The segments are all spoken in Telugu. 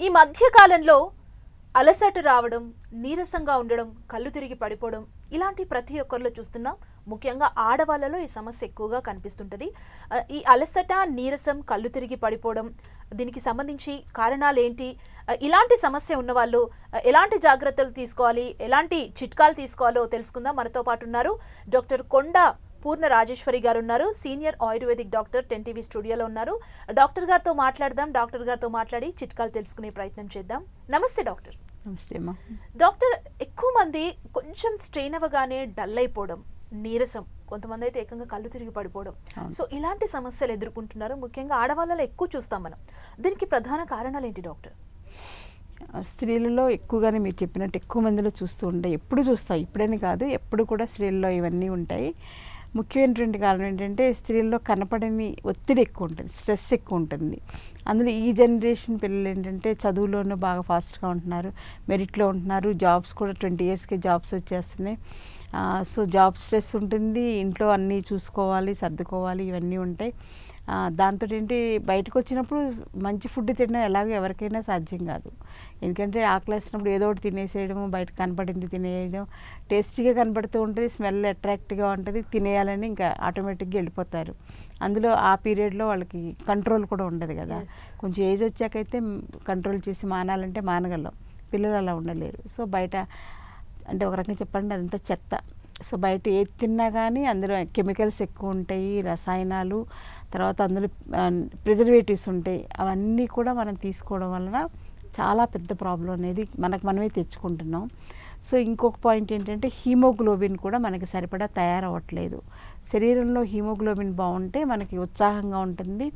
ఈ మధ్య కాలంలో అలసట రావడం, నీరసంగా ఉండడం, కళ్ళు తిరిగి పడిపోవడం ఇలాంటి ప్రతి ఒక్కరిలో చూస్తున్నాం. ముఖ్యంగా ఆడవాళ్ళలో ఈ సమస్య ఎక్కువగా కనిపిస్తుంటది. ఈ అలసట, నీరసం, కళ్ళు తిరిగి పడిపోవడం దీనికి సంబంధించి కారణాలు ఏంటి? ఇలాంటి సమస్య ఉన్నవాళ్ళు ఎలాంటి జాగ్రత్తలు తీసుకోవాలి, ఎలాంటి చిట్కాలు తీసుకోవాలో తెలుసుకుందాం. మనతో పాటు ఉన్నారు డాక్టర్ కొండ పూర్ణ రాజేశ్వరి గారు ఉన్నారు. సీనియర్ ఆయుర్వేదిక్ డాక్టర్ 10 టీవీ స్టూడియోలో ఉన్నారు. డాక్టర్ గారితో మాట్లాడదాం. డాక్టర్ గారితో మాట్లాడి చిట్కాలు తెలుసుకునే ప్రయత్నం చేద్దాం. నమస్తే డాక్టర్. నమస్తే అమ్మా. డాక్టర్, ఎక్కువ మంది కొంచెం స్ట్రెయిన్ అవ్వగానే డల్ అయిపోవడం, నీరసం, కొంతమంది అయితే ఏకంగా కళ్ళు తిరిగి పడిపోవడం, సో ఇలాంటి సమస్యలు ఎదుర్కొంటున్నారు. ముఖ్యంగా ఆడవాళ్ళలో ఎక్కువ చూస్తాం మనం. దీనికి ప్రధాన కారణాలు ఏంటి డాక్టర్? స్త్రీలలో ఎక్కువగానే మీరు చెప్పినట్టు ఎక్కువ మందిలో చూస్తూ ఉంటాయి. ఎప్పుడు చూస్తాం, ఇప్పుడని కాదు, ఎప్పుడు కూడా స్త్రీల్లో ఇవన్నీ ఉంటాయి. ముఖ్యమైనటువంటి కారణం ఏంటంటే స్త్రీల్లో కనపడని ఒత్తిడి ఎక్కువ ఉంటుంది, స్ట్రెస్ ఎక్కువ ఉంటుంది. అందులో ఈ జనరేషన్ పిల్లలు ఏంటంటే చదువులోనూ బాగా ఫాస్ట్గా ఉంటున్నారు, మెరిట్లో ఉంటున్నారు, జాబ్స్ కూడా 20 ఇయర్స్కి జాబ్స్ వచ్చేస్తున్నాయి. సో జాబ్ స్ట్రెస్ ఉంటుంది, ఇంట్లో అన్నీ చూసుకోవాలి, సర్దుకోవాలి, ఇవన్నీ ఉంటాయి. దాంతో ఏంటి బయటకు వచ్చినప్పుడు మంచి ఫుడ్ తినడం ఎలాగో ఎవరికైనా సాధ్యం కాదు. ఎందుకంటే ఆకలేసినప్పుడు ఏదో ఒకటి తినేసేయడం, బయట కనపడింది తినేయడం, టేస్టీగా కనపడుతూ ఉంటుంది, స్మెల్ అట్రాక్ట్గా ఉంటుంది, తినేయాలని ఇంకా ఆటోమేటిక్గా వెళ్ళిపోతారు. అందులో ఆ పీరియడ్లో వాళ్ళకి కంట్రోల్ కూడా ఉండదు కదా. కొంచెం ఏజ్ వచ్చాకైతే కంట్రోల్ చేసి మానాలంటే మానగలం, పిల్లలు అలా ఉండలేరు. సో బయట అంటే ఒక రకంగా చెప్పండి అదంతా చెత్త. సో బయట ఏది తిన్నా కానీ అందులో కెమికల్స్ ఎక్కువ ఉంటాయి, రసాయనాలు, తర్వాత అందులో ప్రిజర్వేటివ్స్ ఉంటాయి. అవన్నీ కూడా మనం తీసుకోవడం వలన చాలా పెద్ద ప్రాబ్లం అనేది మనమే తెచ్చుకుంటున్నాం. సో ఇంకొక పాయింట్ ఏంటంటే హీమోగ్లోబిన్ కూడా మనకి సరిపడా తయారవ్వట్లేదు. శరీరంలో హీమోగ్లోబిన్ బాగుంటే మనకి ఉత్సాహంగా ఉంటుంది,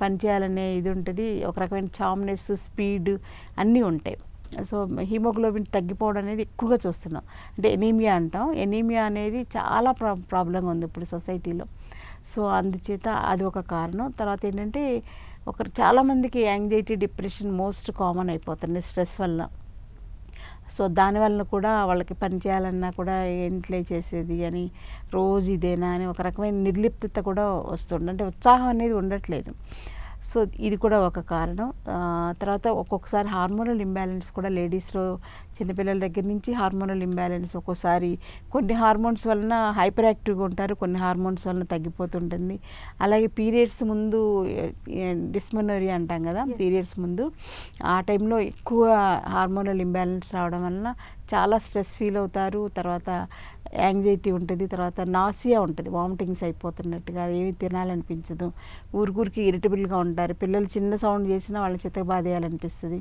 పనిచేయాలనే ఇది ఉంటుంది, ఒక రకమైన చామ్నెస్, స్పీడ్ అన్నీ ఉంటాయి. సో హీమోగ్లోబిన్ తగ్గిపోవడం అనేది ఎక్కువగా చూస్తున్నాం. అంటే ఎనీమియా అంటాం. ఎనీమియా అనేది చాలా ప్రాబ్లంగా ఉంది ఇప్పుడు సొసైటీలో. సో అందుచేత అది ఒక కారణం. తర్వాత ఏంటంటే చాలామందికి యాంగ్జైటీ, డిప్రెషన్ మోస్ట్ కామన్ అయిపోతుంది స్ట్రెస్ వల్ల. సో దానివల్ల కూడా వాళ్ళకి పని చేయాలన్నా కూడా ఏంట్లే చేసేది అని, రోజు ఇదేనా అని ఒక రకమైన నిర్లిప్తత కూడా వస్తుంది. అంటే ఉత్సాహం అనేది ఉండట్లేదు. సో ఇది కూడా ఒక కారణం. తర్వాత ఒక్కొక్కసారి హార్మోనల్ ఇంబ్యాలెన్స్ కూడా లేడీస్లో, చిన్నపిల్లల దగ్గర నుంచి హార్మోనల్ ఇంబ్యాలెన్స్. ఒక్కోసారి కొన్ని హార్మోన్స్ వలన హైపర్ యాక్టివ్గా ఉంటారు, కొన్ని హార్మోన్స్ వలన తగ్గిపోతుంటుంది. అలాగే పీరియడ్స్ ముందు డిస్మెనోరియా అంటాం కదా, పీరియడ్స్ ముందు ఆ టైంలో ఎక్కువ హార్మోనల్ ఇంబ్యాలెన్స్ రావడం వలన చాలా స్ట్రెస్ ఫీల్ అవుతారు. తర్వాత యాంగ్జైటీ ఉంటుంది, తర్వాత నాసియా ఉంటుంది, వామిటింగ్స్ అయిపోతున్నట్టుగా, ఏమి తినాలనిపించదు, ఊరికి ఇరిటబుల్గా ఉంటారు. పిల్లలు చిన్న సౌండ్ చేసినా వాళ్ళ చితక బాధేయాలనిపిస్తుంది.